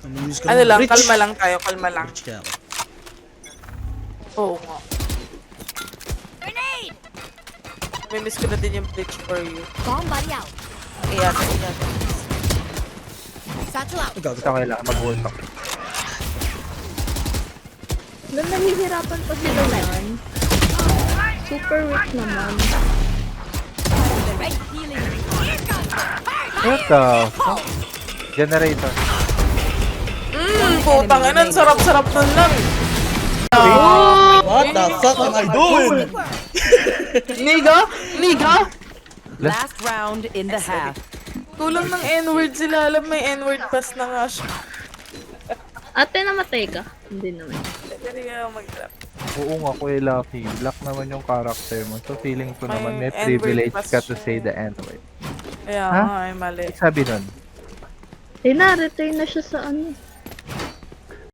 Namimiss ko Ano naman. lang, Rich! kalma lang tayo, kalma lang. Rich kaya ako. Oo nga. Namimiss ko na din yung Bleach for you. Somebody out. Iyan, iyan. Satchel out. Gago. Ito kailangan mag-hold up. Nung nahihirapan pa sila yan, super weak naman. Right healing. What the fuck? Generator. Putang ina, ang sarap-sarap nun lang. What the fuck am I doing? Niga? Niga? Last round in the half. Kulang ng N-word sila. Alam, may N-word pass na nga siya. Ate, namatay ka? Hindi naman. Hindi ka mag-trap. Oo nga, Kuya Lucky. Black naman yung character mo. So feeling ko May naman may N-word privilege pass ka to siya. say the N-word. Kaya Ha? nga, ay mali. Sabi nun, Eh, na-return na siya sa ano.